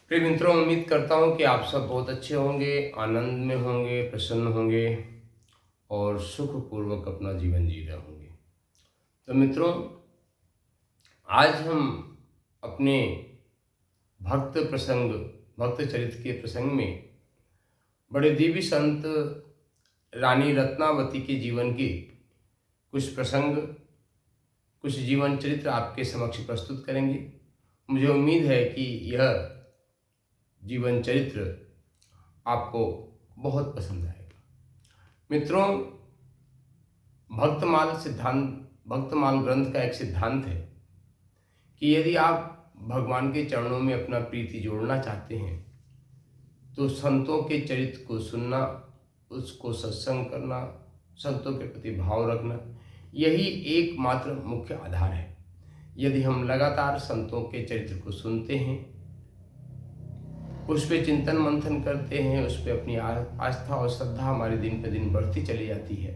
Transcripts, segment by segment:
प्रिय मित्रों, उम्मीद करता हूँ कि आप सब बहुत अच्छे होंगे, आनंद में होंगे, प्रसन्न होंगे और सुखपूर्वक अपना जीवन जी रहे होंगे। तो मित्रों, आज हम अपने भक्त चरित्र के प्रसंग में बड़े दिव्य संत रानी रत्नावती के जीवन के कुछ प्रसंग, कुछ जीवन चरित्र आपके समक्ष प्रस्तुत करेंगे। मुझे उम्मीद है कि यह जीवन चरित्र आपको बहुत पसंद आएगा। मित्रों, भक्तमाल ग्रंथ का एक सिद्धांत है कि यदि आप भगवान के चरणों में अपना प्रीति जोड़ना चाहते हैं तो संतों के चरित्र को सुनना, उसको सत्संग करना, संतों के प्रति भाव रखना, यही एकमात्र मुख्य आधार है। यदि हम लगातार संतों के चरित्र को सुनते हैं, उस पर चिंतन मंथन करते हैं, उस पर अपनी आस्था और श्रद्धा हमारे दिन पे दिन बढ़ती चली जाती है,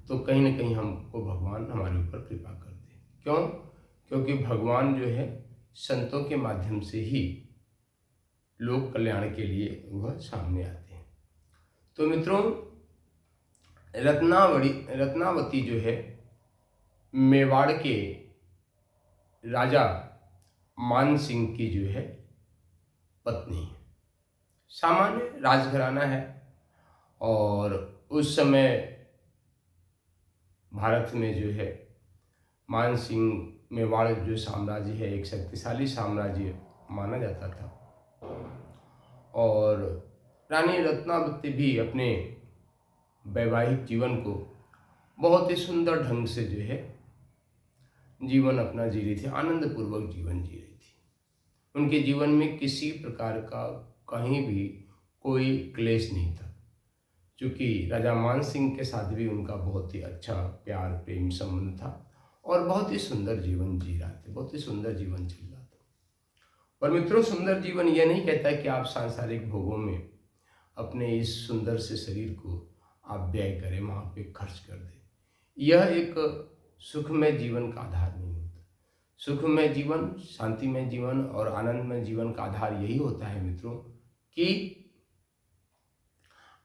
तो कहीं ना कहीं हमको भगवान हमारे ऊपर कृपा करते हैं। क्यों? क्योंकि भगवान जो है संतों के माध्यम से ही लोक कल्याण के लिए वह सामने आते हैं। तो मित्रों, रत्नावती जो है मेवाड़ के राजा मान सिंह की जो है पत्नी है। सामान्य राजघराना है और उस समय भारत में जो है मान सिंह मेवाड़ जो साम्राज्य है एक शक्तिशाली साम्राज्य माना जाता था। और रानी रत्नावती भी अपने वैवाहिक जीवन को बहुत ही सुंदर ढंग से जो है जीवन अपना जी रही थी, आनंदपूर्वक जीवन जी रही थी। उनके जीवन में किसी प्रकार का कहीं भी कोई क्लेश नहीं था, क्योंकि राजा मान सिंह के साथ भी उनका बहुत ही अच्छा प्यार प्रेम संबंध था और बहुत ही सुंदर जीवन जी रहे थे, बहुत ही सुंदर जीवन चल रहा था। और मित्रों, सुंदर जीवन यह नहीं कहता कि आप सांसारिक भोगों में अपने इस सुंदर से शरीर को आप व्यय करें, वहाँ पे खर्च कर दें। यह एक सुखमय जीवन का आधार नहीं होता। सुखमय जीवन, शांतिमय जीवन और आनंदमय जीवन का आधार यही होता है मित्रों कि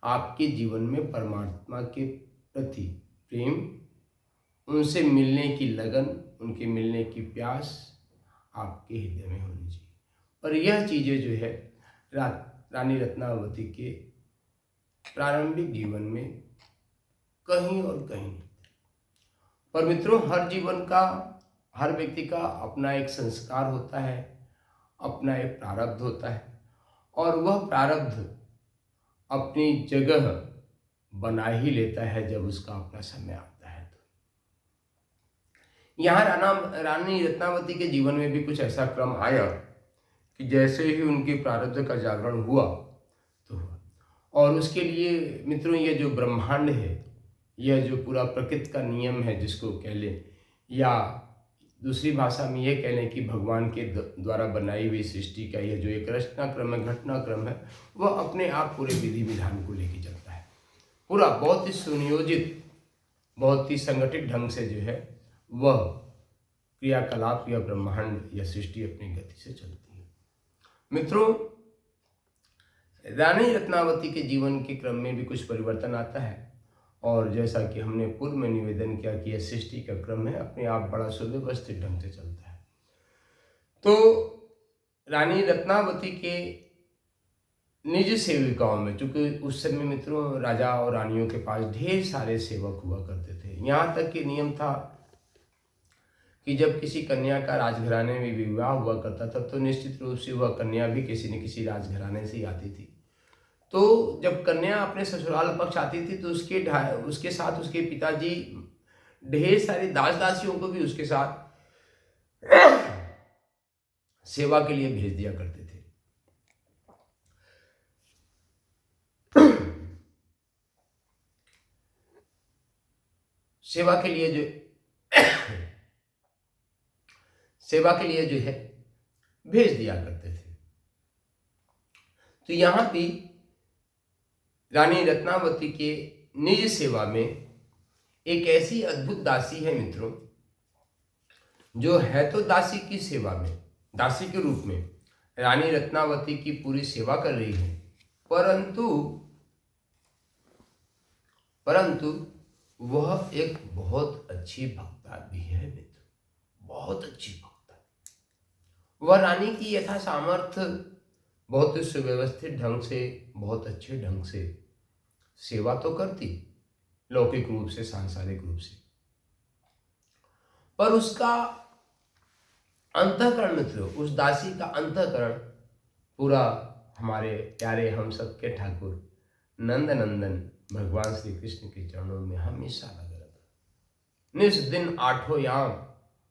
आपके जीवन में परमात्मा के प्रति प्रेम, उनसे मिलने की लगन, उनके मिलने की प्यास आपके हृदय में होनी चाहिए। और यह चीज़ें जो है रानी रत्नावती के प्रारंभिक जीवन में कहीं और कहीं नहीं। पर मित्रों, हर व्यक्ति का अपना एक संस्कार होता है, अपना एक प्रारब्ध होता है और वह प्रारब्ध अपनी जगह बना ही लेता है जब उसका अपना समय आता है। तो यहाँ रानी रत्नावती के जीवन में भी कुछ ऐसा क्रम आया कि जैसे ही उनके प्रारब्ध का जागरण हुआ तो और उसके लिए मित्रों, ये जो ब्रह्मांड है, यह जो पूरा प्रकृति का नियम है जिसको कह लें, या दूसरी भाषा में यह कह लें कि भगवान के द्वारा बनाई हुई सृष्टि का यह जो एक रचनाक्रम है, घटनाक्रम है, वह अपने आप पूरे विधि विधान को लेके चलता है। पूरा बहुत ही सुनियोजित, बहुत ही संगठित ढंग से जो है वह क्रियाकलाप या ब्रह्मांड या सृष्टि अपनी गति से चलती है। मित्रों, रानी रत्नावती के जीवन के क्रम में भी कुछ परिवर्तन आता है और जैसा कि हमने पूर्व में निवेदन किया कि यह सृष्टि का क्रम है, अपने आप बड़ा सुव्यवस्थित ढंग से चलता है। तो रानी रत्नावती के निज सेविकाओं में, चूंकि उस समय मित्रों राजा और रानियों के पास ढेर सारे सेवक हुआ करते थे, यहाँ तक कि नियम था कि जब किसी कन्या का राजघराने में विवाह हुआ करता था तो निश्चित रूप से वह कन्या भी किसी न किसी राजघराने से ही आती थी। तो जब कन्या अपने ससुराल पक्ष आती थी तो उसके साथ उसके पिताजी ढेर सारी दास दासियों को भी उसके साथ सेवा के लिए भेज दिया करते थे। सेवा के लिए जो है भेज दिया करते थे। तो यहां भी रानी रत्नावती के निज सेवा में एक ऐसी अद्भुत दासी है मित्रों, जो है तो दासी की सेवा में, दासी के रूप में, रानी रत्नावती की पूरी सेवा कर रही है, परंतु परंतु वह एक बहुत अच्छी भक्ता भी है मित्र, बहुत अच्छी भक्ता। वह रानी की यथा सामर्थ्य बहुत सुव्यवस्थित ढंग से, बहुत अच्छे ढंग से सेवा तो करती, लौकिक रूप से, सांसारिक रूप से, पर उसका अंतःकरण मित्र, उस दासी का अंतःकरण पूरा हमारे प्यारे हम सबके ठाकुर नंद नंदन भगवान श्री कृष्ण के चरणों में हमेशा लगा रहता। निस दिन आठों याम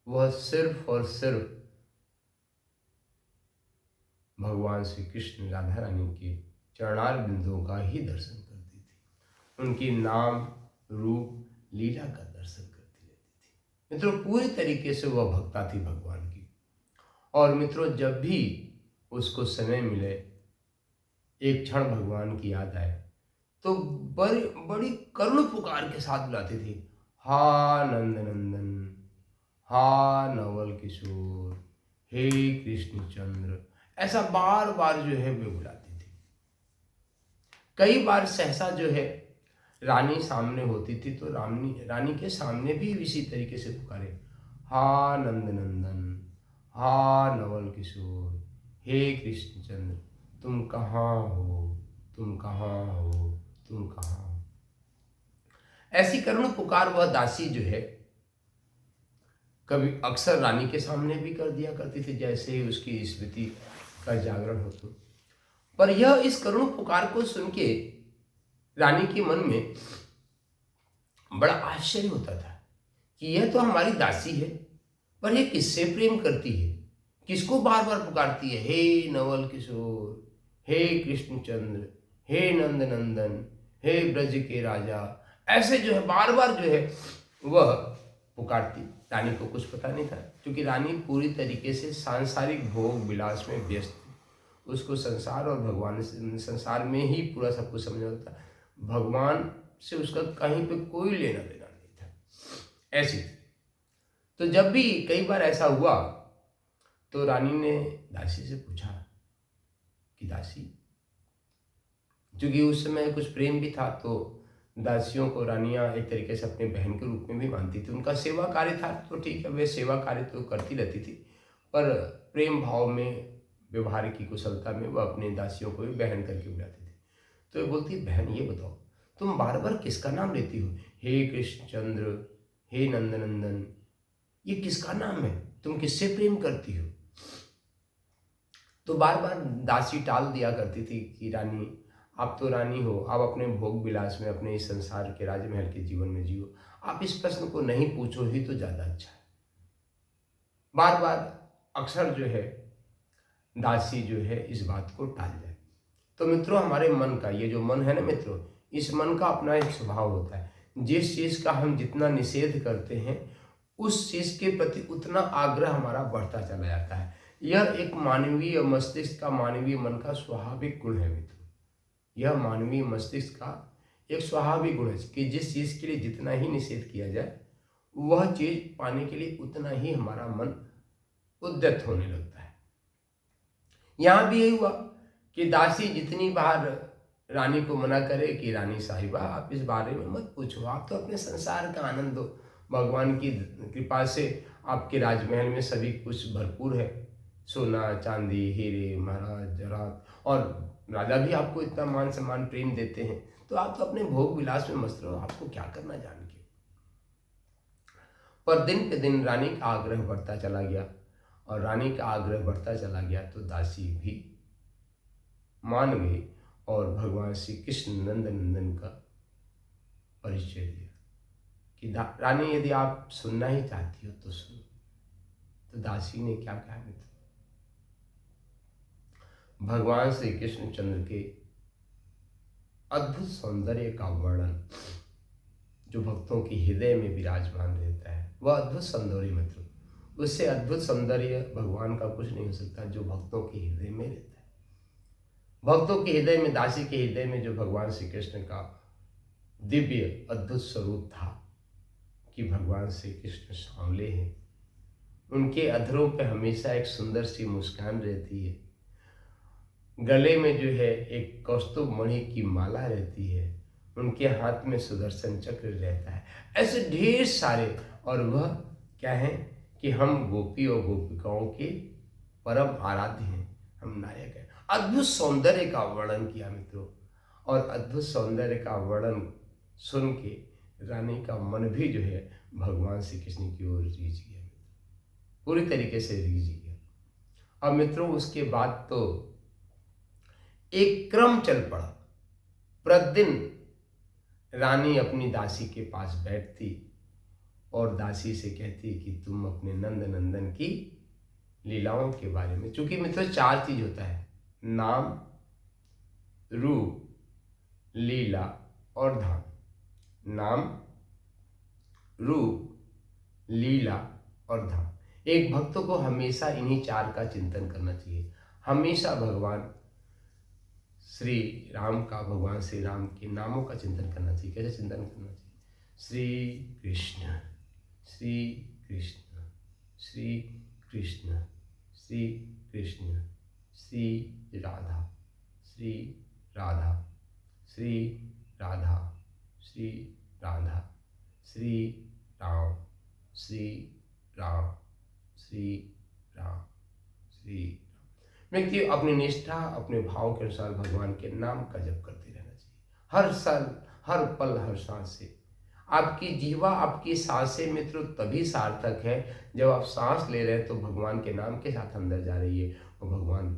वह सिर्फ और सिर्फ भगवान श्री कृष्ण राधा रानी के चरणार बिंदुओं का ही दर्शन करती थी, उनकी नाम रूप लीला का दर्शन करती रहती थी। मित्रों, पूरी तरीके से वह भक्ता थी भगवान की। और मित्रों, जब भी उसको समय मिले, एक क्षण भगवान की याद आए, तो बड़ी बड़ी करुण पुकार के साथ बुलाती थी, हा नंद नंदन, हा नवल किशोर, हे कृष्ण चंद्र। ऐसा बार बार जो है वे बुलाती थी। कई बार सहसा जो है रानी सामने होती थी तो रानी के सामने भी इसी तरीके से पुकारे, हा नंद नंदन, हा नवल किशोर, हे कृष्ण चंद्र, तुम कहाँ हो, तुम कहाँ हो, तुम कहाँ हो। ऐसी करुण पुकार वह दासी जो है कभी अक्सर रानी के सामने भी कर दिया करती थी, जैसे ही उसकी स्मृति का जागरण हो तो। पर यह इस करुण पुकार को सुन के रानी के मन में बड़ा आश्चर्य होता था कि यह तो हमारी दासी है, पर यह किससे प्रेम करती है, किसको बार बार पुकारती है, हे नवल किशोर, हे कृष्णचंद्र, हे नंद नंदन, हे ब्रज के राजा। ऐसे जो है बार बार जो है वह पुकारती। रानी को कुछ पता नहीं था, क्योंकि रानी पूरी तरीके से सांसारिक भोग विलास में व्यस्त थी। उसको संसार और भगवान, संसार में ही पूरा सब कुछ समझ आता था, भगवान से उसका कहीं पे कोई लेना देना नहीं था, ऐसी। तो जब भी कई बार ऐसा हुआ तो रानी ने दासी से पूछा कि दासी, क्योंकि उस समय कुछ प्रेम भी था, तो दासियों को रानियां एक तरीके से अपने बहन के रूप में भी मानती थी। उनका सेवा कार्य था तो ठीक है, वे सेवा कार्य तो करती रहती थी, पर प्रेम भाव में, व्यवहार की कुशलता में वह अपने दासियों को भी बहन करके बुलाती थी। तो ये बोलती, बहन ये बताओ, तुम बार बार किसका नाम लेती हो, हे कृष्णचंद्र, हे नंदनंदन, ये किसका नाम है, तुम किससे प्रेम करती हो। तो बार बार दासी टाल दिया करती थी कि रानी, आप तो रानी हो, आप अपने भोग विलास में, अपने इस संसार के राजमहल के जीवन में जियो, आप इस प्रश्न को नहीं पूछो ही तो ज़्यादा अच्छा है। बार बार अक्सर जो है दासी जो है इस बात को टाल जाए। तो मित्रों, हमारे मन का, ये जो मन है ना मित्रों, इस मन का अपना एक स्वभाव होता है। जिस चीज़ का हम जितना निषेध करते हैं, उस चीज़ के प्रति उतना आग्रह हमारा बढ़ता चला जाता है। यह एक मानवीय मस्तिष्क का, मानवीय मन का स्वाभाविक गुण है मित्रों। यह मानवीय मस्तिष्क का एक स्वाभाविक गुण है कि जिस चीज़ के लिए जितना ही निषेध किया जाए, वह चीज़ पाने के लिए उतना ही हमारा मन उद्यत होने लगता है। यहाँ भी यही हुआ कि दासी जितनी बार रानी को मना करे कि रानी साहिबा, आप इस बारे में मत पूछो, आप तो अपने संसार का आनंद दो, भगवान की कृपा से आपके राजमहल में सभी कुछ भरपूर है, सोना चांदी हीरे महाराज जरात, और राजा भी आपको इतना मान सम्मान प्रेम देते हैं, तो आप तो अपने भोग विलास में मस्त रहो, आपको क्या करना जान के। पर दिन पे दिन रानी का आग्रह बढ़ता चला गया, और रानी का आग्रह बढ़ता चला गया तो दासी भी मान गई और भगवान श्री कृष्ण नंद नंदन का परिचय दिया कि रानी, यदि आप सुनना ही चाहती हो तो सुनो। तो दासी ने क्या कहा मित्र, भगवान श्री कृष्ण चंद्र के अद्भुत सौंदर्य का वर्णन जो भक्तों के हृदय में विराजमान रहता है, वह अद्भुत सौंदर्य मित्र, उससे अद्भुत सौंदर्य भगवान का कुछ नहीं हो सकता जो भक्तों के हृदय में रहता है। भक्तों के हृदय में, दासी के हृदय में जो भगवान श्री कृष्ण का दिव्य अद्भुत स्वरूप था कि भगवान श्री कृष्ण सांवले हैं, उनके अधरों पे हमेशा एक सुंदर सी मुस्कान रहती है, गले में जो है एक कौस्तुभ मणि की माला रहती है, उनके हाथ में सुदर्शन चक्र रहता है। ऐसे ढेर सारे, और वह क्या है कि हम गोपी और गोपिकाओं के परम आराध्य हैं, हम नायक हैं। अद्भुत सौंदर्य का वर्णन किया मित्रों, और अद्भुत सौंदर्य का वर्णन सुन के रानी का मन भी जो है भगवान श्री कृष्ण की ओर रीझ गया, पूरी तरीके से रीझ गया। अब मित्रों उसके बाद तो एक क्रम चल पड़ा। प्रतिदिन रानी अपनी दासी के पास बैठती और दासी से कहती कि तुम अपने नंद नंदन की लीलाओं के बारे में, चूंकि मित्रों 4 चीज होता है, नाम, रूप, लीला और धाम। नाम, रूप, लीला और धाम। एक भक्त को हमेशा इन्हीं 4 का चिंतन करना चाहिए। हमेशा भगवान श्री राम का, भगवान श्री राम के नामों का चिंतन करना चाहिए। कैसे चिंतन करना चाहिए? श्री कृष्ण, श्री कृष्ण, श्री कृष्ण, श्री कृष्ण, श्री राधा, श्री राधा, श्री राधा, श्री राधा, श्री राम, श्री राम, श्री राम, श्री राम। व्यक्ति अपनी निष्ठा, अपने भाव के अनुसार भगवान के नाम का जप करते रहना चाहिए। हर साल, हर पल, हर सांस से। आपकी जीवा, आपकी सांसें मित्रों तभी सार्थक है जब आप सांस ले रहे हैं तो भगवान के नाम के साथ अंदर जा रही है और भगवान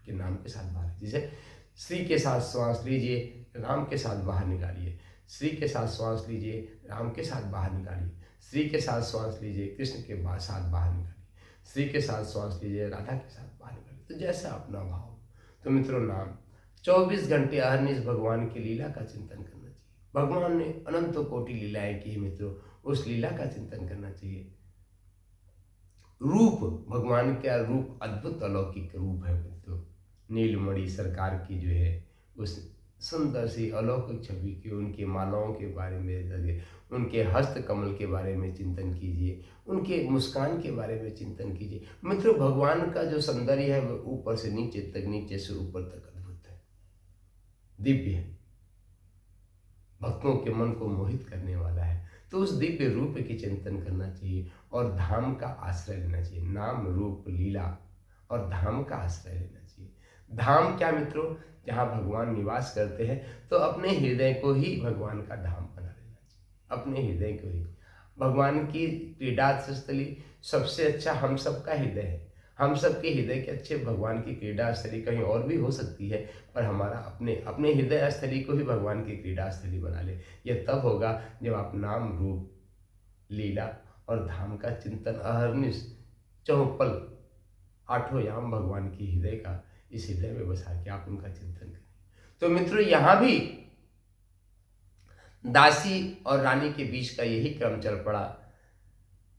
के नाम के साथ बाहर। जैसे श्री के साथ श्वास लीजिए, राम के साथ बाहर निकालिए। श्री के साथ श्वास लीजिए, राम के साथ बाहर निकालिए। श्री के साथ श्वास लीजिए, कृष्ण के साथ बाहर निकालिए। श्री के साथ श्वास लीजिए, राधा के साथ बाहर निकालिए। तो जैसा अपना भाव। तो मित्रों नाम 24 घंटे अहरनिश भगवान की लीला का चिंतन करना चाहिए। भगवान ने अनंत कोटि लीलाएं की मित्रों, उस लीला का चिंतन करना चाहिए। रूप, भगवान का रूप अद्भुत अलौकिक रूप है मित्रों। नीलमणि सरकार की जो है उस सुंदर सी अलौकिक छवि की, उनकी मालाओं के बारे में, उनके हस्त कमल के बारे में चिंतन कीजिए, उनके मुस्कान के बारे में चिंतन कीजिए। मित्रों भगवान का जो सौंदर्य है वह ऊपर से नीचे तक, नीचे से ऊपर तक अद्भुत है, दिव्य है, भक्तों के मन को मोहित करने वाला है। तो उस दिव्य रूप की चिंतन करना चाहिए और धाम का आश्रय लेना चाहिए। नाम, रूप, लीला और धाम का आश्रय लेना चाहिए। धाम क्या मित्रों? जहाँ भगवान निवास करते हैं, तो अपने हृदय को ही भगवान का धाम बना लेना चाहिए। अपने हृदय को ही भगवान की क्रीड़ा स्थली सबसे अच्छा हम सबका हृदय है। हम सबके हृदय के अच्छे भगवान की क्रीड़ा स्थली कहीं और भी हो सकती है, पर हमारा अपने अपने हृदय स्थली को ही भगवान की क्रीड़ा स्थली बना ले। यह तब होगा जब आप नाम, रूप, लीला और धाम का चिंतन अहर्निश चौपल 8 याम भगवान की हृदय का, इस हृदय में बसा के आप उनका चिंतन करें। तो मित्रों यहाँ भी दासी और रानी के बीच का यही क्रम चल पड़ा।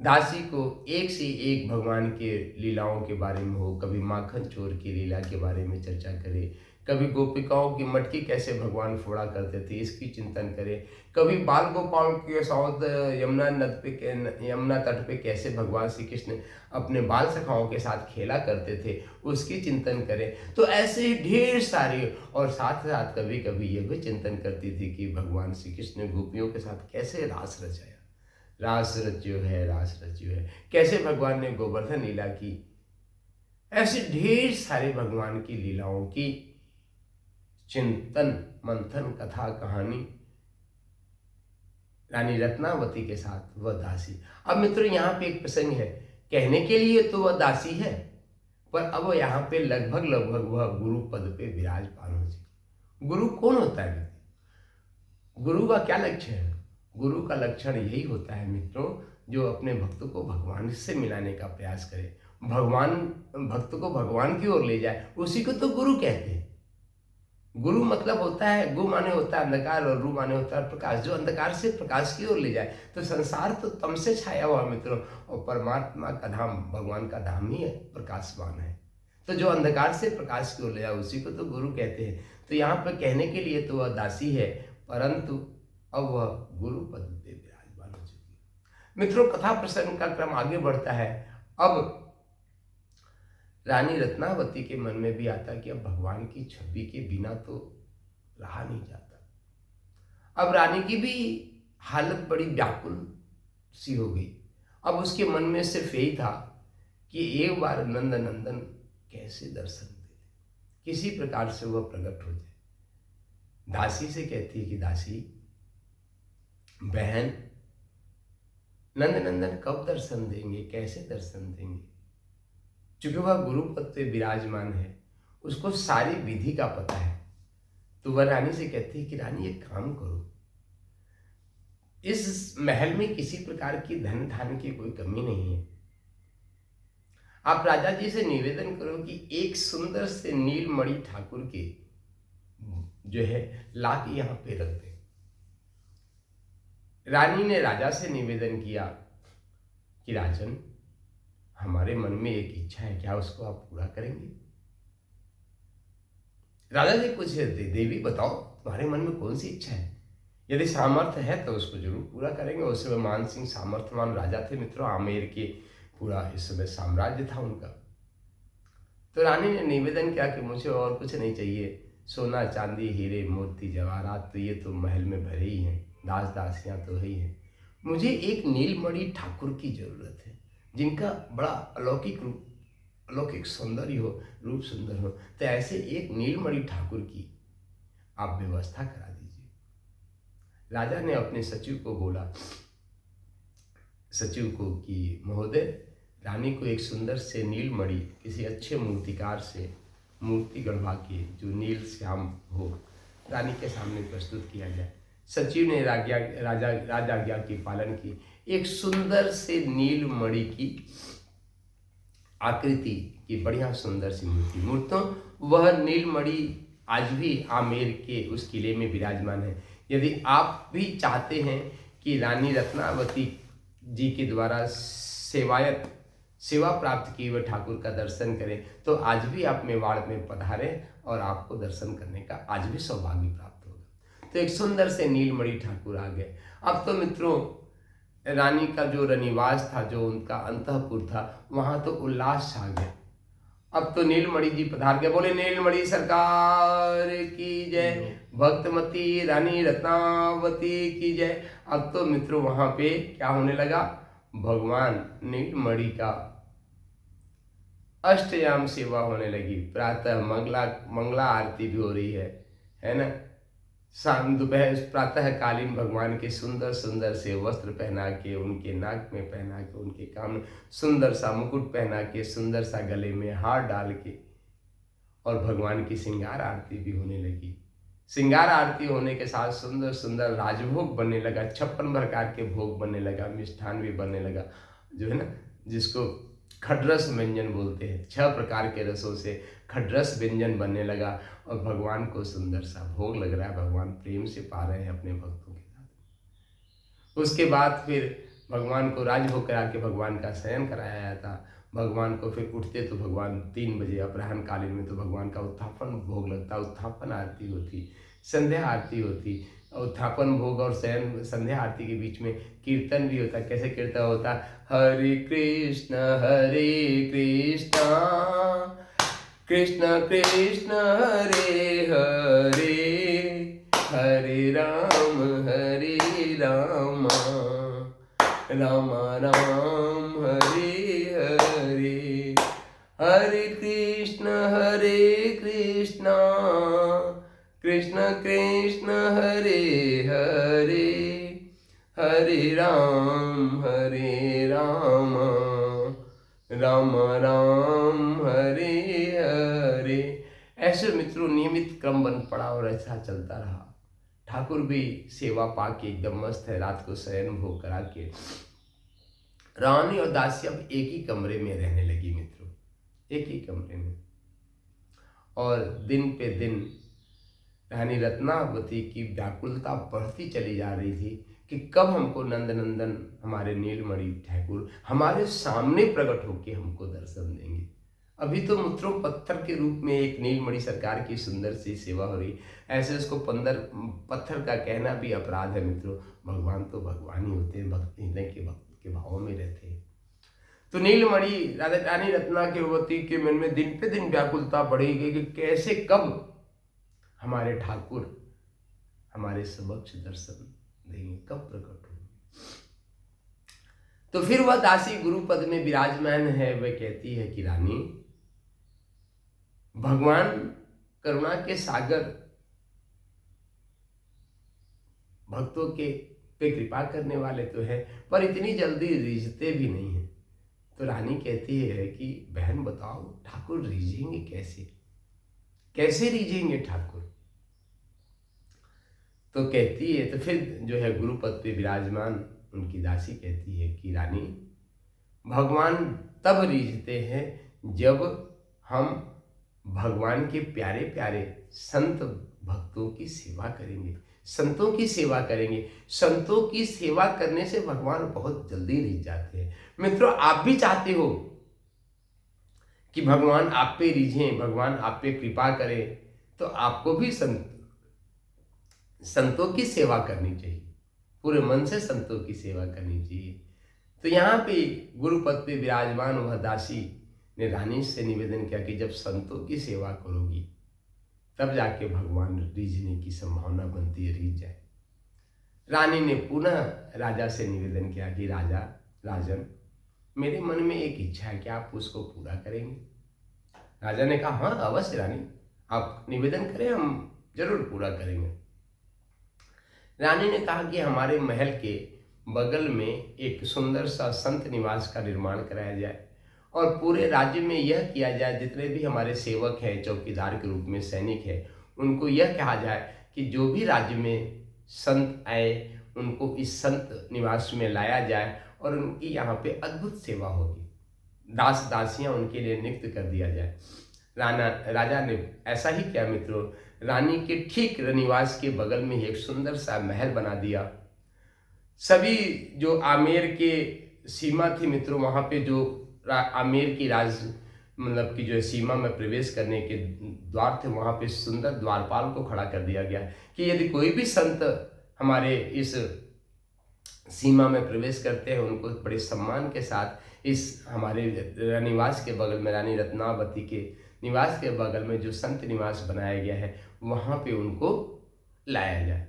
दासी को एक से एक भगवान के लीलाओं के बारे में हो, कभी माखन चोर की लीला के बारे में चर्चा करे, कभी गोपिकाओं की मटकी कैसे भगवान फोड़ा करते थे इसकी चिंतन करे, कभी बाल गोपाल के साथ यमुना तट पे कैसे भगवान श्री कृष्ण अपने बाल सखाओं के साथ खेला करते थे उसकी चिंतन करे। तो ऐसे ही ढेर सारे, और साथ साथ कभी कभी ये भी चिंतन करती थी कि भगवान श्री कृष्ण गोपियों के साथ कैसे रास रचाया, रास रच्यो है, कैसे भगवान ने गोवर्धन लीला की। ऐसे ढेर सारे भगवान की लीलाओं की चिंतन, मंथन, कथा, कहानी रानी रत्नावती के साथ वह दासी। अब मित्रों यहाँ पे एक प्रसंग है, कहने के लिए तो वह दासी है, पर अब यहाँ पे लगभग वह गुरु पद पे विराजमान हो चुकी। गुरु कौन होता है? गुरु का क्या लक्ष्य है? गुरु का लक्षण यही होता है मित्रों, जो अपने भक्त को भगवान से मिलाने का प्रयास करे, भगवान भक्त को भगवान की ओर ले जाए, उसी को तो गुरु कहते हैं। गुरु मतलब होता है, गु माने होता है अंधकार और रू माने होता है प्रकाश, जो अंधकार से प्रकाश की ओर ले जाए। तो संसार तो तम से छाया हुआ मित्रों, और परमात्मा का धाम, भगवान का धाम ही है, प्रकाशवान है। तो जो अंधकार से प्रकाश की ओर ले जाए उसी को तो गुरु कहते हैं। तो यहाँ पर कहने के लिए तो वह दासी है, परंतु अब वह गुरु पद पे विराजमान हो चुकी है। मित्रों कथा प्रसंग का क्रम आगे बढ़ता है। अब रानी रत्नावती के मन में भी आता कि अब भगवान की छवि के बिना तो रहा नहीं जाता। अब रानी की भी हालत बड़ी व्याकुल सी हो गई। अब उसके मन में सिर्फ यही था कि एक बार नंद नंदन कैसे दर्शन दे, किसी प्रकार से वह प्रकट हो जाए। दासी से कहती है कि दासी बहन, नंद नंदन कब दर्शन देंगे, कैसे दर्शन देंगे? चूंकि वह गुरुपद पे विराजमान है, उसको सारी विधि का पता है। तो वह रानी से कहती है कि रानी एक काम करो, इस महल में किसी प्रकार की धन धान की कोई कमी नहीं है। आप राजा जी से निवेदन करो कि एक सुंदर से नीलमणि ठाकुर के जो है ला के यहाँ पे रख दे। रानी ने राजा से निवेदन किया कि राजन, हमारे मन में एक इच्छा है, क्या उसको आप पूरा करेंगे? राजा जी पूछे, देवी बताओ तुम्हारे मन में कौन सी इच्छा है? यदि सामर्थ्य है तो उसको जरूर पूरा करेंगे। उस समय मान सिंह सामर्थ्यवान राजा थे मित्रों, आमेर के पूरा इस समय साम्राज्य था उनका। तो रानी ने निवेदन किया कि मुझे और कुछ नहीं चाहिए, सोना चांदी हीरे मोती जवाहरात तो ये तो महल में भरे ही हैं, दास दासियां तो ही हैं, मुझे एक नीलमणि ठाकुर की जरूरत है जिनका बड़ा अलौकिक रूप, अलौकिक सौंदर्य हो, रूप सुंदर हो। तो ऐसे एक नीलमणि ठाकुर की आप व्यवस्था करा दीजिए। राजा ने अपने सचिव को बोला, सचिव को कि महोदय, रानी को एक सुंदर से नीलमणि किसी अच्छे मूर्तिकार से मूर्ति गढ़वा के जो नील श्याम हो, रानी के सामने प्रस्तुत किया जाए। सचिव ने राजा आज्ञा की पालन की। एक सुंदर से नीलमणि की आकृति की बढ़िया सुंदर सी मूर्ति वह नीलमणि आज भी आमेर के उस किले में विराजमान है। यदि आप भी चाहते हैं कि रानी रत्नावती जी के द्वारा सेवा प्राप्त की हुए ठाकुर का दर्शन करें, तो आज भी आप मेवाड़ में पधारें और आपको दर्शन करने का आज भी सौभाग्य प्राप्त होगा। तो एक सुंदर से नीलमणि ठाकुर आ गए। अब तो मित्रों रानी का जो रनिवास था, जो उनका अंतःपुर था, वहां तो उल्लास छा गया। अब तो नीलमणि जी पधार गए। बोले नीलमणि सरकार की जय, भक्तमती रानी रत्नावती की जय। अब तो मित्रों वहां पे क्या होने लगा, भगवान नीलमणि का अष्टयाम सेवा होने लगी। प्रातः मंगला आरती भी हो रही है ना। शाम दोपहर प्रातः कालीन भगवान के सुंदर सुंदर से वस्त्र पहना के, उनके नाक में पहना के, उनके कान में सुंदर सा मुकुट पहना के, सुंदर सा गले में हार डाल के, और भगवान की श्रृंगार आरती भी होने लगी। श्रृंगार आरती होने के साथ सुंदर सुंदर राजभोग बनने लगा, 56 प्रकार के भोग बनने लगा, मिष्ठान भी बनने लगा, जो है ना जिसको खडरस व्यंजन बोलते हैं। 6 प्रकार के रसों से खडरस व्यंजन बनने लगा और भगवान को सुंदर सा भोग लग रहा है, भगवान प्रेम से पा रहे हैं अपने भक्तों के साथ। उसके बाद फिर भगवान को राजभोग करा के भगवान का शयन कराया जाता। भगवान को फिर उठते तो भगवान 3 बजे अपराह्न कालीन में तो भगवान का उत्थापन भोग लगता, उत्थापन आरती होती, संध्या आरती होती। उत्थापन भोग और शयन संध्या आरती के बीच में कीर्तन भी होता। कैसे कीर्तन होता, हरे कृष्ण कृष्ण कृष्ण हरे हरे, हरे राम राम राम हरे हरे, हरे कृष्ण कृष्ण कृष्ण हरे हरे, हरे राम राम राम हरे हरे। ऐसे मित्रों नियमित क्रम बन पड़ा और ऐसा चलता रहा। ठाकुर भी सेवा पाके एकदम मस्त है। रात को शयन भोग करा के रानी और दासी अब एक ही कमरे में रहने लगी मित्रों, एक ही कमरे में। और दिन पे दिन रानी रत्नावती की व्याकुलता बढ़ती चली जा रही थी कि कब हमको नंद नंदन हमारे नीलमणि ठाकुर हमारे सामने प्रकट होकर हमको दर्शन देंगे। अभी तो मित्रों पत्थर के रूप में एक नीलमणि सरकार की सुंदर सी सेवा हो रही, ऐसे उसको पत्थर का कहना भी अपराध है मित्रों। भगवान तो भगवान ही होते हैं, भक्त हृदय के भक्त के भावों में रहते हैं। तो नीलमणि रानी रत्नावती के मन में दिन पे दिन व्याकुलता बढ़ी गई कि कैसे कब हमारे ठाकुर हमारे समक्ष दर्शन देंगे, कब प्रकट होंगे। तो फिर वह दासी गुरुपद में विराजमान है, वह कहती है कि रानी, भगवान करुणा के सागर, भक्तों के पे कृपा करने वाले तो है, पर इतनी जल्दी रिझते भी नहीं है। तो रानी कहती है कि बहन बताओ, ठाकुर रिझेंगे कैसे, कैसे रिझेंगे ठाकुर। तो कहती है, तो फिर जो है गुरुपद पे विराजमान उनकी दासी कहती है कि रानी, भगवान तब रिझते हैं जब हम भगवान के प्यारे प्यारे संत भक्तों की सेवा करेंगे, संतों की सेवा करेंगे। संतों की सेवा करने से भगवान बहुत जल्दी रिझ जाते हैं। मित्रों, आप भी चाहते हो कि भगवान आप पे रिझें, भगवान आप पे कृपा करें, तो आपको भी संतों की सेवा करनी चाहिए, पूरे मन से संतों की सेवा करनी चाहिए। तो यहाँ पे गुरुपद पे विराजमान वह दासी ने रानी से निवेदन किया कि जब संतों की सेवा करोगी तब जाके भगवान रिझने की संभावना बनती है, रिझ जाए। रानी ने पुनः राजा से निवेदन किया कि राजन, मेरे मन में एक इच्छा है कि आप उसको पूरा करेंगे। राजा ने कहा, हाँ अवश्य रानी, आप निवेदन करें, हम जरूर पूरा करेंगे। रानी ने कहा कि हमारे महल के बगल में एक सुंदर सा संत निवास का निर्माण कराया जाए और पूरे राज्य में यह किया जाए, जितने भी हमारे सेवक हैं, चौकीदार के रूप में सैनिक हैं, उनको यह कहा जाए कि जो भी राज्य में संत आए उनको इस संत निवास में लाया जाए और उनकी यहाँ पे अद्भुत सेवा होगी, दास दासियाँ उनके लिए नियुक्त कर दिया जाए। राजा ने ऐसा ही किया मित्रों। रानी के ठीक निवास के बगल में एक सुंदर सा महल बना दिया। सभी जो आमेर के सीमा थी मित्रों, वहाँ पे जो आमेर की मतलब कि जो सीमा में प्रवेश करने के द्वार थे, वहाँ पे सुंदर द्वारपाल को खड़ा कर दिया गया कि यदि कोई भी संत हमारे इस सीमा में प्रवेश करते हैं, उनको बड़े सम्मान के साथ इस हमारे निवास के बगल में, रानी रत्नावती के निवास के बगल में जो संत निवास बनाया गया है, वहाँ पे उनको लाया जाए।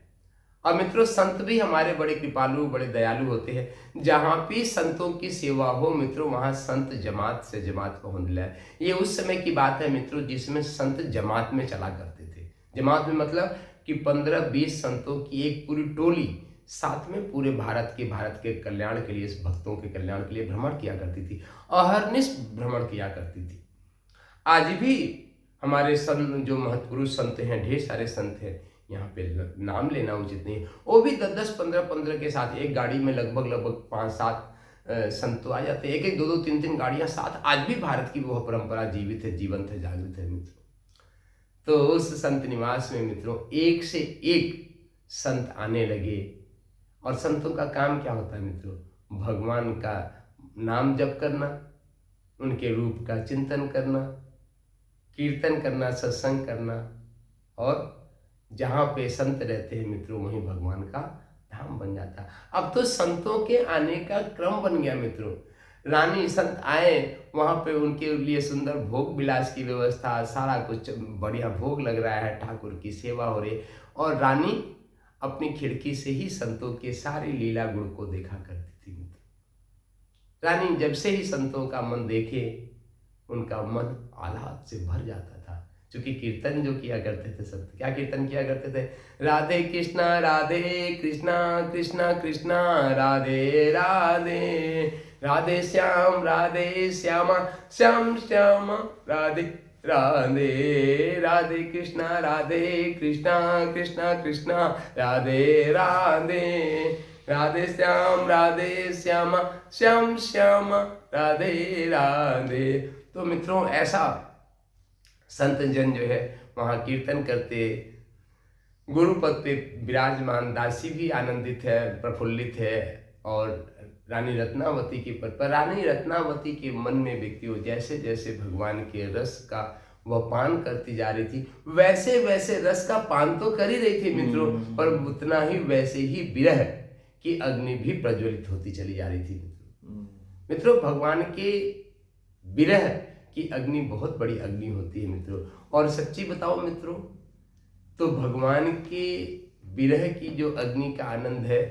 और मित्रों, संत भी हमारे बड़े कृपालु, बड़े दयालु होते हैं। जहाँ भी संतों की सेवा हो मित्रों, वहाँ संत जमात से जमात को होने लगा। ये उस समय की बात है मित्रों जिसमें संत जमात में चला करते थे। जमात में मतलब कि 15-20 संतों की एक पूरी टोली साथ में पूरे भारत के कल्याण के लिए, भक्तों के कल्याण के लिए भ्रमण किया करती थी, अहर्निश भ्रमण किया करती थी। आज भी हमारे संत, जो महत्पुरुष संत हैं, ढेर सारे संत हैं, यहाँ पे नाम लेना उचित नहीं, वो भी 10-10, 15-15 के साथ एक गाड़ी में लगभग 5-7 संत आ जाते हैं, 1-1, 2-2, 3-3 गाड़ियाँ साथ। आज भी भारत की वह परंपरा जीवित है, जीवंत है, जागृत है मित्रों। तो उस संत निवास में मित्रों एक से एक संत आने लगे। और संतों का काम क्या होता है मित्रों? भगवान का नाम जप करना, उनके रूप का चिंतन करना, कीर्तन करना, सत्संग करना, और जहाँ पे संत रहते हैं मित्रों वहीं भगवान का धाम बन जाता है। अब तो संतों के आने का क्रम बन गया मित्रों। रानी संत आए, वहाँ पे उनके लिए सुंदर भोग विलास की व्यवस्था, सारा कुछ बढ़िया भोग लग रहा है, ठाकुर की सेवा हो रही, और रानी अपनी खिड़की से ही संतों के सारे लीला गुण को देखा करती थी मित्र। रानी जब से ही संतों का मन देखे, उनका मन आह्लाद से भर जाता था। क्योंकि कीर्तन जो किया करते थे संत, क्या कीर्तन किया करते थे? राधे कृष्णा कृष्णा कृष्णा राधे राधे, राधे श्याम श्याम श्याम राधे राधे, राधे कृष्णा कृष्णा कृष्णा राधे राधे, राधे श्याम श्याम श्याम राधे राधे। तो मित्रों, ऐसा संत जन जो है वहाँ कीर्तन करते, गुरुपद पे विराजमान दासी भी आनंदित है, प्रफुल्लित है। और रानी रत्नावती के पद पर, रानी रत्नावती के मन में व्यक्ति हो जैसे जैसे भगवान के रस का वह पान करती जा रही थी, वैसे वैसे रस का पान तो कर ही रही थी मित्रों, पर उतना ही वैसे ही विरह की अग्नि भी प्रज्वलित होती चली जा रही थी मित्रों। मित्रों भगवान के विरह की अग्नि बहुत बड़ी अग्नि होती है मित्रों। और सच्ची बताओ मित्रों, तो भगवान के विरह की जो अग्नि का आनंद है,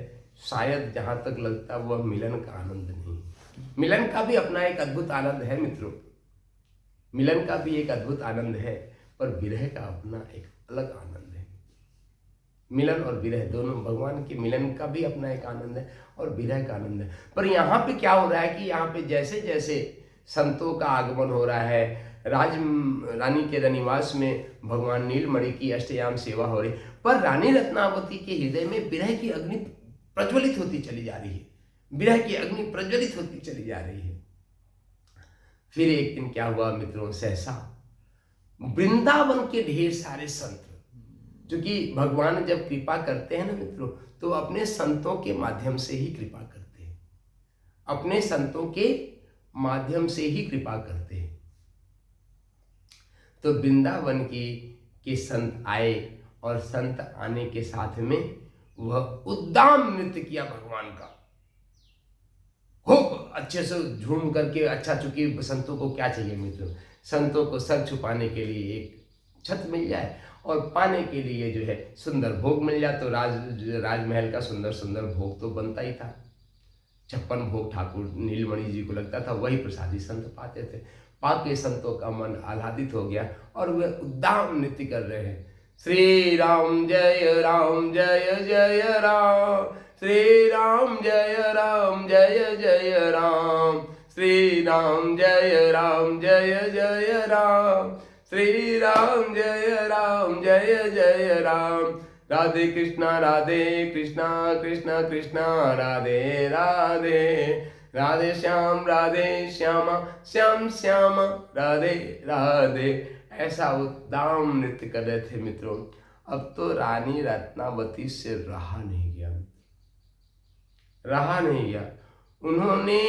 शायद जहां तक लगता है वह मिलन का आनंद नहीं। मिलन का भी अपना एक अद्भुत आनंद है मित्रों, मिलन का भी एक अद्भुत आनंद है, पर विरह का अपना एक अलग आनंद है। मिलन और विरह दोनों, भगवान के मिलन का भी अपना एक आनंद है और विरह का आनंद है। पर यहाँ पे क्या हो रहा है कि यहाँ पे जैसे जैसे संतों का आगमन हो रहा है, राज रानी के रनिवास में भगवान नीलमणि की अष्टयाम सेवा हो रही, पर रानी रत्नावती के हृदय में विरह की अग्नि प्रज्वलित होती चली जा रही है, विरह की अग्नि प्रज्वलित होती चली जा रही है। फिर एक दिन क्या हुआ मित्रों, सहसा वृंदावन के ढेर सारे संत, क्योंकि भगवान जब कृपा करते हैं ना मित्रों, तो अपने संतों के माध्यम से ही कृपा करते हैं, अपने संतों के माध्यम से ही कृपा करते हैं। तो वृंदावन के संत आए और संत आने के साथ में वह उद्दाम नृत्य किया भगवान का, खूब अच्छे से झूम करके। अच्छा, चूंकि संतों को क्या चाहिए मित्रों, संतों को सर छुपाने के लिए एक छत मिल जाए और पाने के लिए जो है सुंदर भोग मिल जाए। तो राजमहल का सुंदर सुंदर भोग तो बनता ही था, 56 भोग ठाकुर नीलमणि जी को लगता था, वही प्रसादी संत पाते थे। पाके संतों का मन आह्लादित हो गया और वे उद्दाम नृत्य कर रहे हैं। श्री राम जय जय राम, श्री राम जय जय राम, श्री राम जय जय राम, श्री राम जय जय राम। राधे कृष्णा कृष्णा कृष्णा राधे राधे, राधे श्याम श्याम श्याम राधे राधे। ऐसा उद्दाम नृत्य कर रहे थे मित्रों। अब तो रानी रत्नावती से रहा नहीं गया, रहा नहीं गया। उन्होंने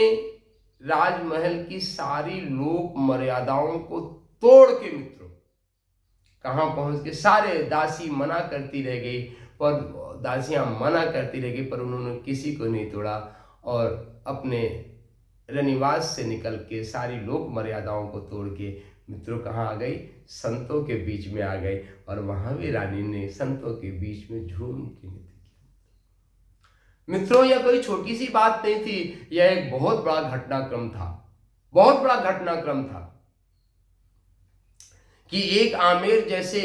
राजमहल की सारी लोक मर्यादाओं को तोड़ के मित्रों कहाँ पहुंच गए, सारे दासी मना करती रह गई, पर दासियां मना करती रह गई, पर उन्होंने किसी को नहीं तोड़ा और अपने रनिवास से निकल के सारी लोक मर्यादाओं को तोड़ के मित्रों कहाँ आ गई, संतों के बीच में आ गई। और वहां भी रानी ने संतों के बीच में झूम के नृत्य किया। मित्रों यह कोई छोटी सी बात नहीं थी, यह एक बहुत बड़ा घटनाक्रम था, बहुत बड़ा घटनाक्रम था कि एक आमेर जैसे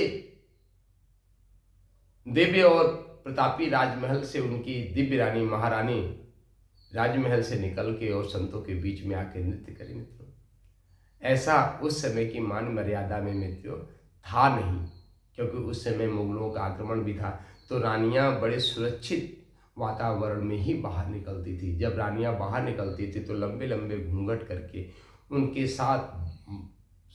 दिव्य और प्रतापी राजमहल से उनकी दिव्य रानी महारानी राजमहल से निकल के और संतों के बीच में आके नृत्य करें मित्रों। ऐसा उस समय की मान मर्यादा में मित्रों था नहीं, क्योंकि उस समय मुगलों का आक्रमण भी था। तो रानियां बड़े सुरक्षित वातावरण में ही बाहर निकलती थी। जब रानियां बाहर निकलती थी तो लंबे लंबे घूंघट करके उनके साथ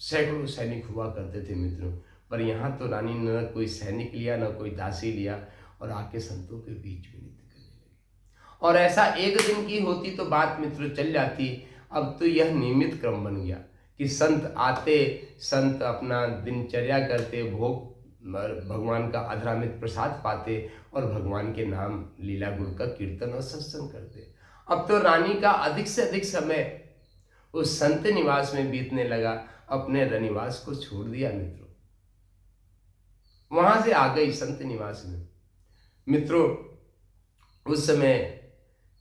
सैकड़ों सैनिक हुआ करते थे मित्रों। पर यहाँ तो रानी ने न कोई सैनिक लिया न कोई दासी लिया और आके संतों के बीच में नृत्य करने लगी। और ऐसा एक दिन की होती तो बात मित्रों चल जाती, अब तो यह नियमित क्रम बन गया कि संत आते, संत अपना दिनचर्या करते, भोग भगवान का अधरामित प्रसाद पाते और भगवान के नाम लीला गुण का कीर्तन और सत्संग करते। अब तो रानी का अधिक से अधिक समय उस संत निवास में बीतने लगा, अपने रनिवास को छोड़ दिया मित्रों, वहां से आ गई संत निवास में। मित्रों उस समय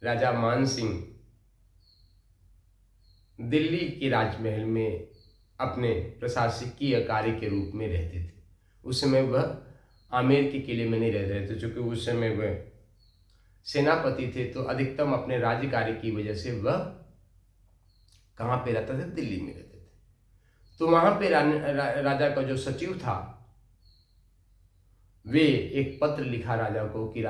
राजा मान सिंह दिल्ली के राजमहल में अपने प्रशासकीय कार्य के रूप में रहते थे। उस समय वह आमेर के किले में नहीं रह रहे थे, क्योंकि उस समय वह सेनापति थे, तो अधिकतम अपने राज्य कार्य की वजह से वह कहाँ पे रहते थे, दिल्ली में रहते थे। तो वहां पे राजा का जो सचिव था, वे एक पत्र लिखा राजा को कि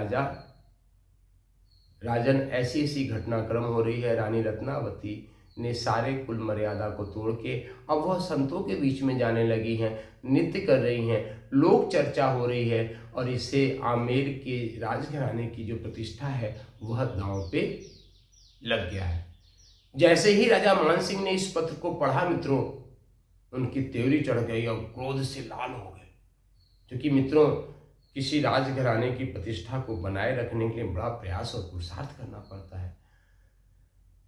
राजन ऐसी ऐसी घटनाक्रम हो रही है, रानी रत्नावती ने सारे कुल मर्यादा को तोड़ के अब वह संतों के बीच में जाने लगी हैं, नृत्य कर रही हैं, लोक चर्चा हो रही है और इससे आमेर के राजघराने की जो प्रतिष्ठा है वह दांव पे लग गया है। जैसे ही राजा मान सिंह ने इस पत्र को पढ़ा मित्रों, उनकी त्योरी चढ़ गई और क्रोध से लाल हो गए, क्योंकि मित्रों किसी राजघराने की प्रतिष्ठा को बनाए रखने के लिए बड़ा प्रयास और पुरुषार्थ करना पड़ता है।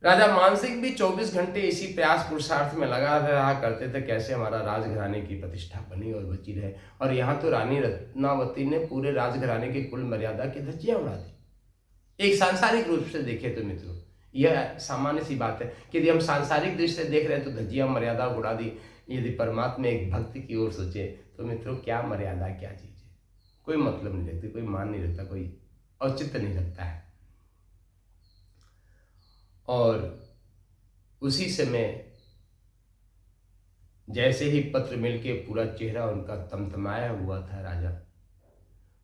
राजा मानसिंह भी 24 घंटे इसी प्रयास पुरुषार्थ में लगा रहा करते थे, कैसे हमारा राजघराने की प्रतिष्ठा बनी और बची रहे। और यहाँ तो रानी रत्नावती ने पूरे राजघराने की कुल मर्यादा की धज्जियां उड़ा दी। एक सांसारिक रूप से देखे तो मित्रों यह सामान्य सी बात है कि यदि हम सांसारिक दृष्टि से देख रहे हैं तो धज्जियां मर्यादा उड़ा दी। यदि परमात्मा एक भक्ति की ओर सोचे तो मित्रों क्या मर्यादा क्या चीज़ है, कोई मतलब नहीं रखती, कोई मान नहीं रखता, कोई औचित्य नहीं रखता है। और उसी समय जैसे ही पत्र मिलके पूरा चेहरा उनका तमतमाया हुआ था राजा,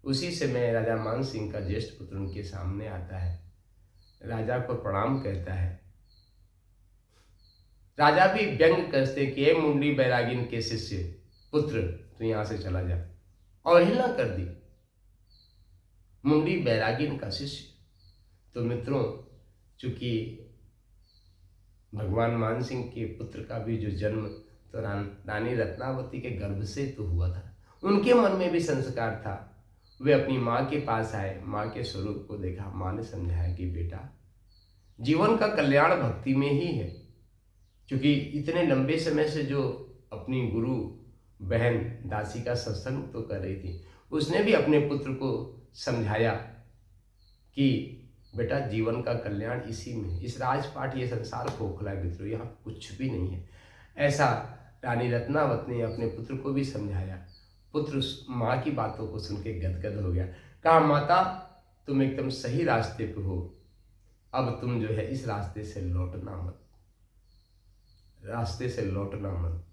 उसी समय राजा मान सिंह का ज्येष्ठ पुत्र उनके सामने आता है, राजा को प्रणाम कहता है। राजा भी व्यंग करते कि ये मुंडी बैरागिन के शिष्य पुत्र तो यहाँ से चला जा, अवहेलना कर दी। मुंडी बैरागिन का शिष्य। तो मित्रों चूंकि भगवान मान सिंह के पुत्र का भी जो जन्म तो रानी रत्नावती के गर्भ से तो हुआ था, उनके मन में भी संस्कार था। वे अपनी माँ के पास आए, माँ के स्वरूप को देखा, माँ ने समझाया कि बेटा जीवन का कल्याण भक्ति में ही है। क्योंकि इतने लंबे समय से जो अपनी गुरु बहन दासी का सत्संग तो कर रही थी, उसने भी अपने पुत्र को समझाया कि बेटा जीवन का कल्याण इसी में, इस राजपाट ये संसार खोखला है मित्रों, यहाँ कुछ भी नहीं है। ऐसा रानी रत्नावती ने अपने पुत्र को भी समझाया। पुत्र माँ की बातों को सुन के गदगद हो गया। कहा माता तुम एकदम सही रास्ते पे हो, अब तुम जो है इस रास्ते से लौटना मत, रास्ते से लौटना मत।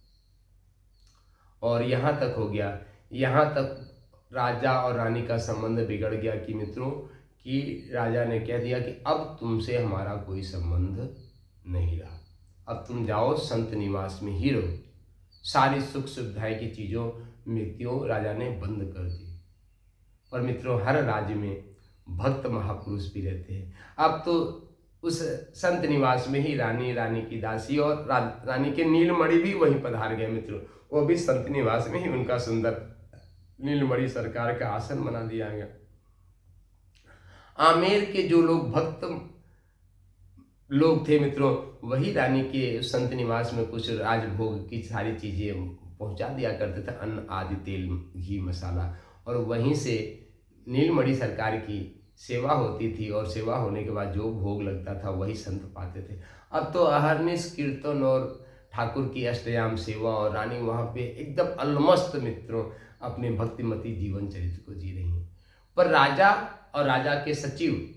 और यहाँ तक हो गया, यहाँ तक राजा और रानी का संबंध बिगड़ गया कि मित्रों कि राजा ने कह दिया कि अब तुमसे हमारा कोई संबंध नहीं रहा, अब तुम जाओ संत निवास में ही रहो। सारी सुख सुविधाएं की चीज़ों मृत्यों राजा ने बंद कर दी। पर मित्रों हर राज्य में भक्त महापुरुष भी रहते हैं। अब तो उस संत निवास में ही रानी की दासी और रानी के नीलमणि भी वहीं पधार गए मित्रों। वो भी संत निवास में ही उनका सुंदर नीलमणि सरकार का आसन बना दिया गया। आमेर के जो लोग भक्त लोग थे मित्रों, वही रानी के संत निवास में कुछ राजभोग की सारी चीज़ें पहुंचा दिया करते थे, अन्न आदि तेल घी मसाला, और वहीं से नीलमणि सरकार की सेवा होती थी। और सेवा होने के बाद जो भोग लगता था वही संत पाते थे। अब तो अहरनिश कीर्तन और ठाकुर की अष्टयाम सेवा, और रानी वहाँ पे एकदम अलमस्त मित्रों अपने भक्तिमती जीवन चरित्र को जी रही हैं। पर राजा और राजा के सचिव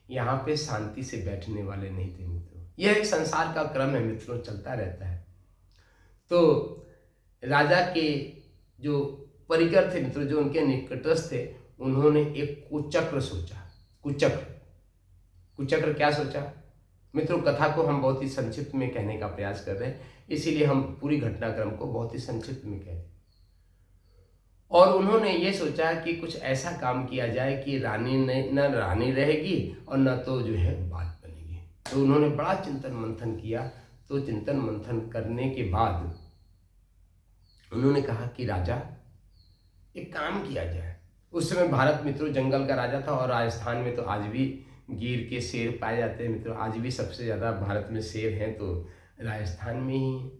यहाँ पे शांति से बैठने वाले नहीं थे मित्रों। यह एक संसार का क्रम है मित्रों, चलता रहता है। तो राजा के जो परिकर थे मित्रों, जो उनके निकटस्थ थे, उन्होंने एक कुचक्र सोचा। कुचक्र क्या सोचा मित्रों, कथा को हम बहुत ही संक्षिप्त में कहने का प्रयास कर रहे हैं, इसीलिए हम पूरी घटनाक्रम को बहुत ही संक्षिप्त में कह रहे हैं। और उन्होंने ये सोचा कि कुछ ऐसा काम किया जाए कि रानी न रानी रहेगी और न तो जो है बात बनेगी। तो उन्होंने बड़ा चिंतन मंथन किया। तो चिंतन मंथन करने के बाद उन्होंने कहा कि राजा एक काम किया जाए। उस समय भारत मित्रों जंगल का राजा था, और राजस्थान में तो आज भी गिर के शेर पाए जाते हैं मित्रों। आज भी सबसे ज़्यादा भारत में शेर हैं तो राजस्थान में ही हैं।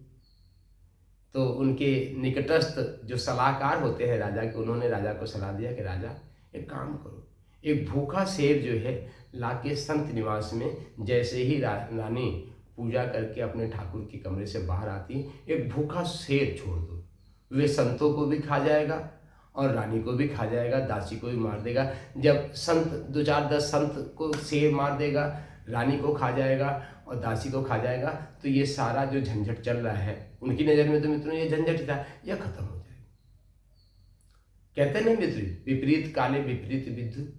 तो उनके निकटस्थ जो सलाहकार होते हैं राजा के, उन्होंने राजा को सलाह दिया कि राजा एक काम करो, एक भूखा शेर जो है लाके संत निवास में, जैसे ही रानी पूजा करके अपने ठाकुर के कमरे से बाहर आती, एक भूखा शेर छोड़ दो। वे संतों को भी खा जाएगा और रानी को भी खा जाएगा, दासी को भी मार देगा। जब संत 2-4-10 संत को शेर मार देगा, रानी को खा जाएगा और दासी को खा जाएगा, तो ये सारा जो झंझट चल रहा है उनकी नज़र में तो मित्रों ये झंझट था, यह खत्म हो जाएगा। कहते नहीं मित्र, विपरीत काले विपरीत विद्युत।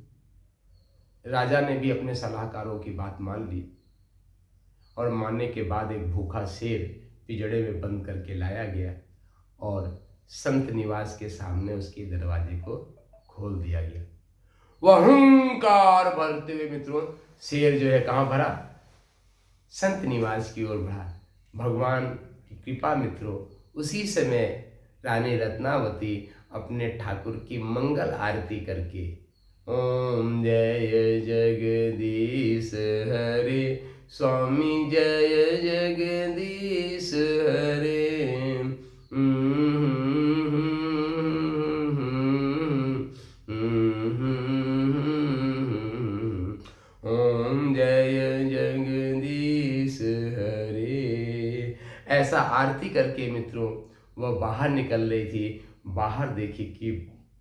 राजा ने भी अपने सलाहकारों की बात मान ली, और मानने के बाद एक भूखा शेर पिंजड़े में बंद करके लाया गया और संत निवास के सामने उसके दरवाजे को खोल दिया गया। वह हुंकार भरते हुए मित्रों शेर जो है कहाँ भरा, संत निवास की ओर बढ़ा। भगवान की कृपा मित्रों, उसी समय रानी रत्नावती अपने ठाकुर की मंगल आरती करके ओम जय जगदीश हरे स्वामी जय जगदीश हरे। ओम जय जगदीश हरे। ऐसा आरती करके मित्रों वह बाहर निकल रही थी। बाहर देखी कि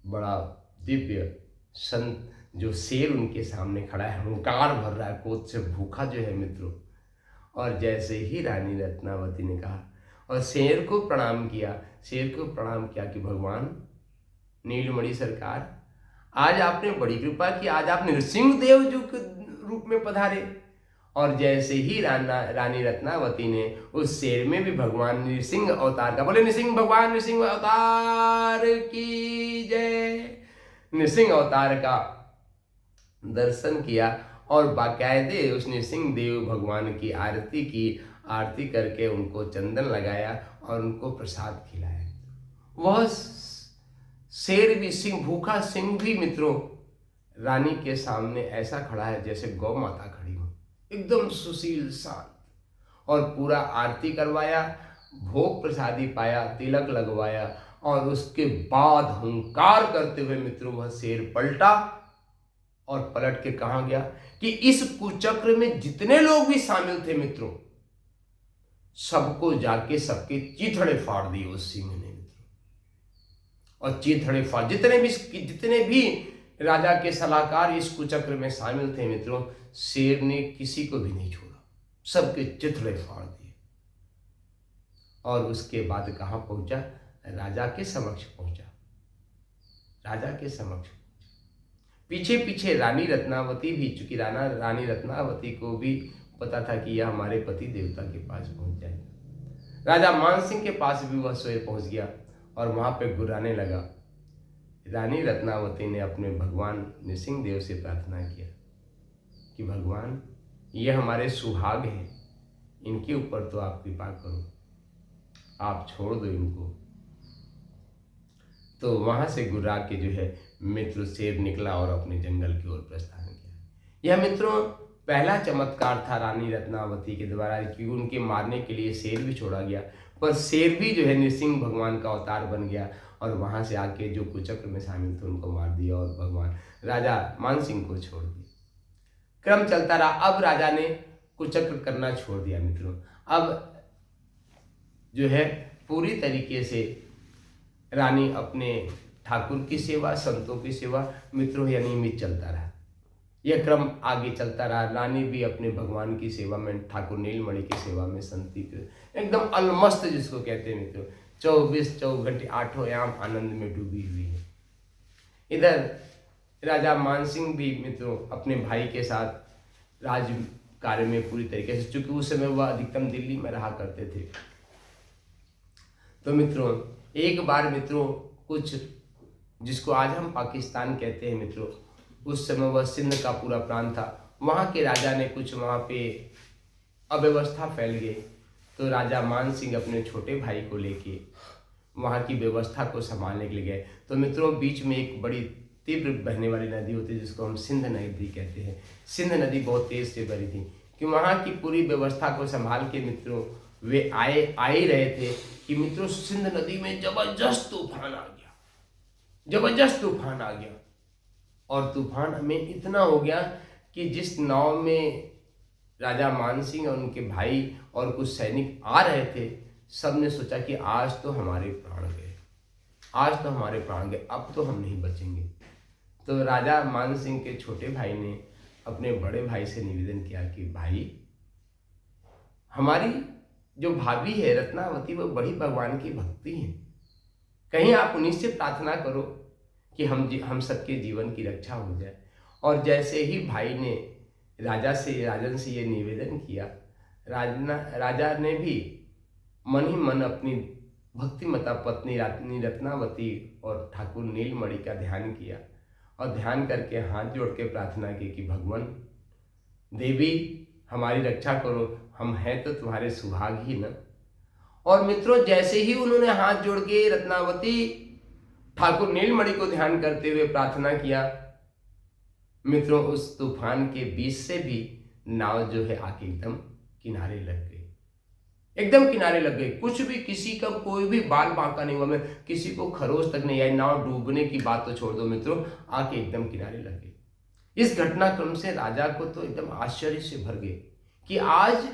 बड़ा दिव्य संत जो शेर उनके सामने खड़ा है, हुंकार भर रहा है, क्रोध से भूखा जो है मित्रों। और जैसे ही रानी रत्नावती ने कहा और शेर को प्रणाम किया, शेर को प्रणाम किया कि भगवान नीलमणि सरकार, आज आपने बड़ी कृपा की, आज आप नृसिंह देव जो के रूप में पधारे। और जैसे ही रानी रत्नावती ने उस शेर में भी भगवान नृसिंह अवतार का, बोले नृसिंह भगवान नृसिंह अवतार की जय, नृसिंह अवतार का दर्शन किया और बाकायदे उस नृसिंह देव भगवान की आरती की। आरती करके उनको चंदन लगाया और उनको प्रसाद खिलाया। वह शेर भी, सिंह, भूखा सिंह भी मित्रों रानी के सामने ऐसा खड़ा है जैसे गौ माता खड़ी हो, एकदम सुशील शांत। और पूरा आरती करवाया, भोग प्रसादी पाया, तिलक लगवाया और उसके बाद हुंकार करते हुए मित्रों वह शेर पलटा और पलट के कहा गया कि इस कुचक्र में जितने लोग भी शामिल थे मित्रों, सबको जाके सबके चीथड़े फाड़ दिए उस सिंह ने मित्रों। और चीथड़े फाड़, जितने भी राजा के सलाहकार इस कुचक्र में शामिल थे मित्रों, शेर ने किसी को भी नहीं छोड़ा, सबके चिथड़े फाड़ दिए। और उसके बाद कहाँ पहुंचा? राजा के समक्ष पहुंचा, राजा के समक्ष। पीछे पीछे रानी रत्नावती भी, चूंकि रानी रत्नावती को भी पता था कि यह हमारे पति देवता के पास पहुंच जाएगा। राजा मानसिंह के पास भी वह स्वयं पहुंच गया और वहां पे गुर्राने लगा। रानी रत्नावती ने अपने भगवान नृसिंह देव से प्रार्थना किया कि भगवान, ये हमारे सुहाग हैं, इनके ऊपर तो आप कृपा करो, आप छोड़ दो इनको। तो वहां से गुर्रा के जो है मित्र शेर निकला और अपने जंगल की ओर प्रस्थान किया। यह मित्रों पहला चमत्कार था रानी रत्नावती के द्वारा कि उनके मारने के लिए शेर भी छोड़ा गया, पर शेर भी जो है नृसिंह भगवान का अवतार बन गया और वहां से आके जो कुचक्र में शामिल थे उनको मार दिया और भगवान राजा मानसिंह को छोड़ दिया। क्रम चलता रहा। अब राजा ने कुचक्र करना छोड़ दिया मित्रों। अब जो है पूरी तरीके से रानी अपने ठाकुर की सेवा, संतों की सेवा मित्रों या नियमित चलता रहा। यह क्रम आगे चलता रहा। रानी भी अपने भगवान की सेवा में, ठाकुर नीलमणि की सेवा में संतीत, एकदम अलमस्त जिसको कहते हैं मित्रों, 24 घंटे 8 याम आनंद में डूबी हुई है। इधर राजा मानसिंह भी मित्रों अपने भाई के साथ राज कार्य में पूरी तरीके से, चूंकि उस समय वह अधिकतम दिल्ली में रहा करते थे। तो मित्रों एक बार मित्रों कुछ, जिसको आज हम पाकिस्तान कहते हैं मित्रों, उस समय वह सिंध का पूरा प्रांत था, वहाँ के राजा ने कुछ वहाँ पे अव्यवस्था फैल गई। तो राजा मानसिंह अपने छोटे भाई को लेके वहाँ की व्यवस्था को संभालने के लिए गए। तो मित्रों बीच में एक बड़ी तीव्र बहने वाली नदी होती है जिसको हम सिंध नदी कहते हैं। सिंध नदी बहुत तेज से बही थी कि वहाँ की पूरी व्यवस्था को संभाल के मित्रों वे आ ही रहे थे कि मित्रों सिंध नदी में जबरदस्त तूफान आ गया, जबरदस्त तूफान आ गया। और तूफान में इतना हो गया कि जिस नाव में राजा मानसिंह और उनके भाई और कुछ सैनिक आ रहे थे, सब ने सोचा कि आज तो हमारे प्राण गए, आज तो हमारे प्राण गए, अब तो हम नहीं बचेंगे। तो राजा मानसिंह के छोटे भाई ने अपने बड़े भाई से निवेदन किया कि भाई, हमारी जो भाभी है रत्नावती वो बड़ी भगवान की भक्ति है, कहीं आप उन्हीं से प्रार्थना करो कि हम सबके जीवन की रक्षा हो जाए। और जैसे ही भाई ने राजन से ये निवेदन किया, राजा ने भी मन ही मन अपनी भक्तिमता पत्नी रानी रत्नावती और ठाकुर नीलमणि का ध्यान किया और ध्यान करके हाथ जोड़ के प्रार्थना की कि भगवान देवी हमारी रक्षा करो, हम हैं तो तुम्हारे सुहाग ही न। और मित्रों जैसे ही उन्होंने हाथ जोड़ के रत्नावती ठाकुर नीलमणि को ध्यान करते हुए प्रार्थना किया, मित्रों उस तूफान के बीच से भी नाव जो है आके एकदम किनारे लग गई, एकदम किनारे लग गई। कुछ भी, किसी का कोई भी बाल बांका नहीं हुआ, मैं किसी को खरोच तक नहीं आई। नाव डूबने की बात तो छोड़ दो मित्रों, आके एकदम किनारे लग गई। इस घटनाक्रम से राजा को तो एकदम आश्चर्य से भर गए कि आज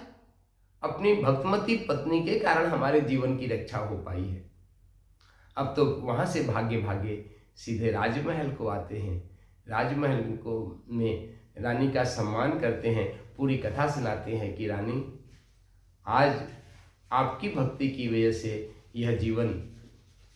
अपनी भक्तमती पत्नी के कारण हमारे जीवन की रक्षा हो पाई है। अब तो वहां से भागे भागे सीधे राजमहल को आते हैं। राजमहल को में रानी का सम्मान करते हैं, पूरी कथा सुनाते हैं कि रानी, आज आपकी भक्ति की वजह से यह जीवन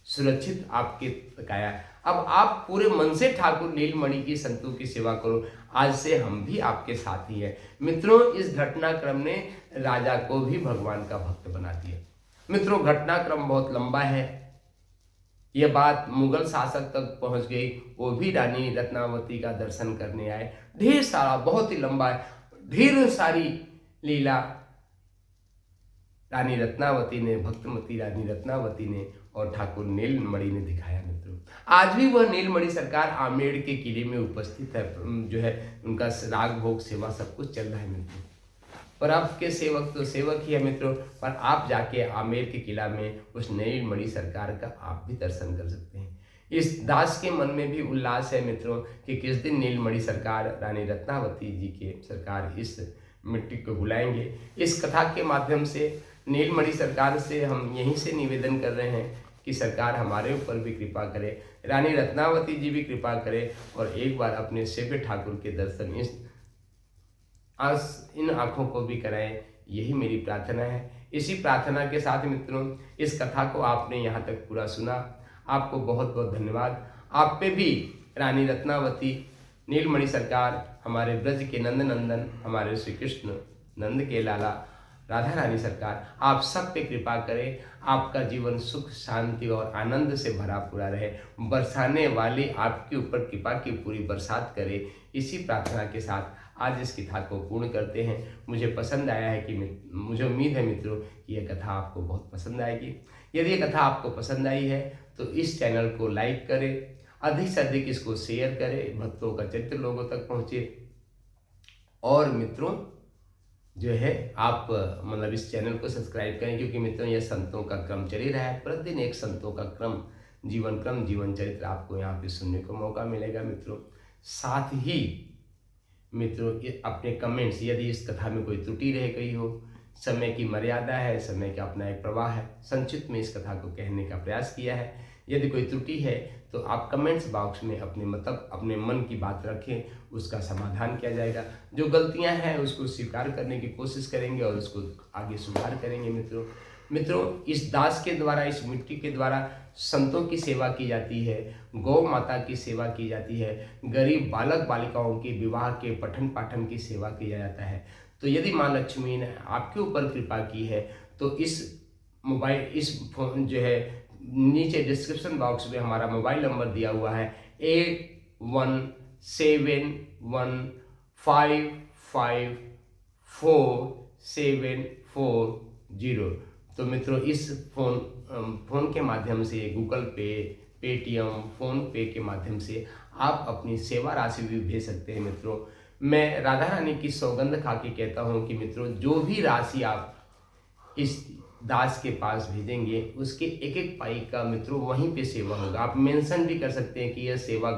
सुरक्षित आपके तक आया। अब आप पूरे मन से ठाकुर नीलमणि की संतों की सेवा करो, आज से हम भी आपके साथ ही हैं। मित्रों, इस घटनाक्रम ने राजा को भी भगवान का भक्त बना दिया। मित्रों, घटनाक्रम बहुत लंबा है। यह बात मुगल शासक तक पहुंच गई, वो भी रानी रत्नावती का दर्शन करने आए। ढेर सारा, बहुत ही लंबा है, ढेर सारी लीला रानी रत्नावती ने, भक्तमती रानी रत्नावती ने और ठाकुर नीलमणि ने दिखाया। मित्रों, आज भी वह नीलमणि सरकार आमेर के किले में उपस्थित है, जो है उनका राग भोग सेवा सब कुछ चल रहा है मित्रों। और आपके सेवक तो सेवक ही है मित्रों, पर आप जाके आमेर के किला में उस नीलमणि सरकार का आप भी दर्शन कर सकते हैं। इस दास के मन में भी उल्लास है मित्रों कि किस दिन नीलमणि सरकार, रानी रत्नावती जी के सरकार इस मिट्टी को बुलाएंगे। इस कथा के माध्यम से नीलमणि सरकार से हम यहीं से निवेदन कर रहे हैं कि सरकार हमारे ऊपर भी कृपा करे, रानी रत्नावती जी भी कृपा करे और एक बार अपने सेव्य ठाकुर के दर्शन इन आँखों को भी कराएं। यही मेरी प्रार्थना है। इसी प्रार्थना के साथ मित्रों, इस कथा को आपने यहाँ तक पूरा सुना, आपको बहुत बहुत धन्यवाद। आप पे भी रानी रत्नावती, नीलमणि सरकार, हमारे ब्रज के नंद नंदन, हमारे श्री कृष्ण नंद के लाला राधा रानी सरकार आप सब पे कृपा करें। आपका जीवन सुख, शांति और आनंद से भरा पूरा रहे। बरसाने वाली आपके ऊपर कृपा की पूरी बरसात करे। इसी प्रार्थना के साथ आज इस कथा को पूर्ण करते हैं। मुझे पसंद आया है कि मुझे उम्मीद है मित्रों कि यह कथा आपको बहुत पसंद आएगी। यदि ये कथा आपको पसंद आई है तो इस चैनल को लाइक करें, अधिक से अधिक इसको शेयर करें, भक्तों का चरित्र लोगों तक पहुँचे। और मित्रों जो है आप मतलब इस चैनल को सब्सक्राइब करें, क्योंकि मित्रों यह संतों का क्रम चल ही रहा है। प्रतिदिन एक संतों का क्रम, जीवन चरित्र आपको यहाँ पे सुनने को मौका मिलेगा मित्रों। साथ ही मित्रों अपने कमेंट्स, यदि इस कथा में कोई त्रुटि रह गई हो, समय की मर्यादा है, समय का अपना एक प्रवाह है, संक्षिप्त में इस कथा को कहने का प्रयास किया है। यदि कोई त्रुटि है तो आप कमेंट्स बॉक्स में अपने मतलब अपने मन की बात रखें, उसका समाधान किया जाएगा। जो गलतियां हैं उसको स्वीकार करने की कोशिश करेंगे और उसको आगे सुधार करेंगे मित्रों इस दास के द्वारा, इस मिट्टी के द्वारा संतों की सेवा की जाती है, गौ माता की सेवा की जाती है, गरीब बालक बालिकाओं के विवाह के पठन पाठन की सेवा किया जाता है। तो यदि माँ लक्ष्मी ने आपके ऊपर कृपा की है तो इस फोन जो है, नीचे डिस्क्रिप्शन बॉक्स में हमारा मोबाइल नंबर दिया हुआ है 8171554740। तो मित्रों इस फोन के माध्यम से गूगल पे, पेटीएम, फोन पे के माध्यम से आप अपनी सेवा राशि भी भेज सकते हैं मित्रों। मैं राधा रानी की सौगंध खा के कहता हूँ कि मित्रों जो भी राशि आप इस दास के पास भेजेंगे उसके एक एक पाई का मित्रों वहीं पे सेवा होगा। आप मेंशन भी कर सकते हैं कि यह सेवा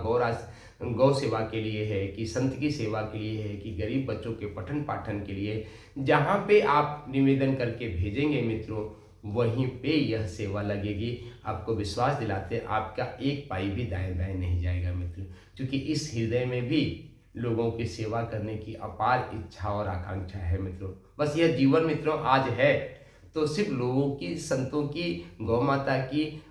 गौ सेवा के लिए है, कि संत की सेवा के लिए है, कि गरीब बच्चों के पठन पाठन के लिए। जहाँ पे आप निवेदन करके भेजेंगे मित्रों वहीं पे यह सेवा लगेगी। आपको विश्वास दिलाते आपका एक पाई भी दाएं बाएं नहीं जाएगा मित्रों, क्योंकि इस हृदय में भी लोगों की सेवा करने की अपार इच्छा और आकांक्षा है मित्रों। बस यह जीवन मित्रों आज है तो सिर्फ लोगों की, संतों की, गौ माता की,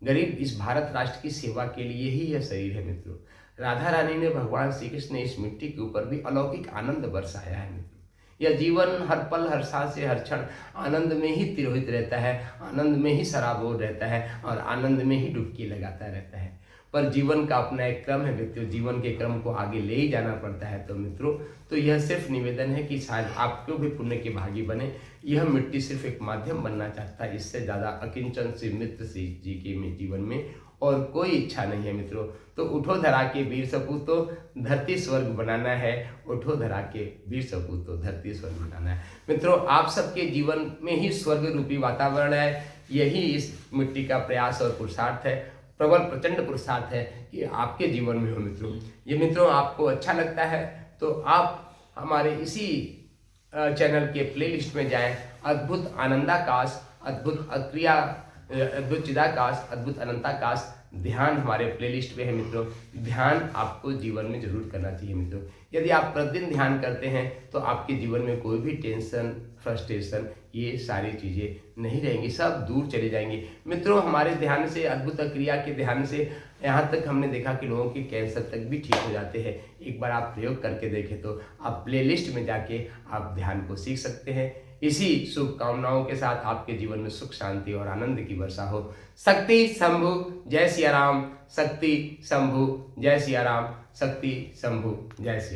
गरीब इस भारत राष्ट्र की सेवा के लिए ही यह शरीर है मित्रों। राधा रानी ने, भगवान श्री कृष्ण ने इस मिट्टी के ऊपर भी अलौकिक आनंद बरसाया है मित्रों। यह जीवन हर पल, हर सांस से, हर क्षण आनंद में ही तिरोहित रहता है, आनंद में ही सराबोर रहता है और आनंद में ही डुबकी लगाता रहता है। पर जीवन का अपना एक क्रम है मित्रों, जीवन के क्रम को आगे ले ही जाना पड़ता है। तो मित्रों तो यह सिर्फ निवेदन है कि शायद आपको भी पुण्य के भागी बने। यह मिट्टी सिर्फ एक माध्यम बनना चाहता है, इससे ज़्यादा अकिंचन से मित्र से जी के जीवन में और कोई इच्छा नहीं है मित्रों। तो उठो धरा के वीर सपूतो, धरती स्वर्ग बनाना है। उठो धरा के वीर सपूतो, धरती स्वर्ग बनाना है। मित्रों, आप सबके जीवन में ही स्वर्ग रूपी वातावरण है। यही इस मिट्टी का प्रयास और पुरुषार्थ है, प्रबल प्रचंड पुरुषार्थ है कि आपके जीवन में हो मित्रों। ये मित्रों आपको अच्छा लगता है तो आप हमारे इसी चैनल के प्लेलिस्ट में जाएं। अद्भुत आनंदाकाश, अद्भुत क्रिया, अद्भुत चिदाकाश, अद्भुत अनंताकाश ध्यान हमारे प्लेलिस्ट में है मित्रों। ध्यान आपको जीवन में जरूर करना चाहिए मित्रों। यदि आप प्रतिदिन ध्यान करते हैं तो आपके जीवन में कोई भी टेंशन, फ्रस्ट्रेशन, ये सारी चीज़ें नहीं रहेंगी, सब दूर चले जाएंगी मित्रों। हमारे ध्यान से, अद्भुत क्रिया के ध्यान से यहाँ तक हमने देखा कि लोगों के कैंसर तक भी ठीक हो जाते हैं। एक बार आप प्रयोग करके देखें तो आप प्लेलिस्ट में जाके आप ध्यान को सीख सकते हैं। इसी शुभकामनाओं के साथ आपके जीवन में सुख, शांति और आनंद की वर्षा हो। शक्ति शंभु जय सिया राम, शक्ति शंभु जय सिया राम, शक्ति शंभु जय सिया राम।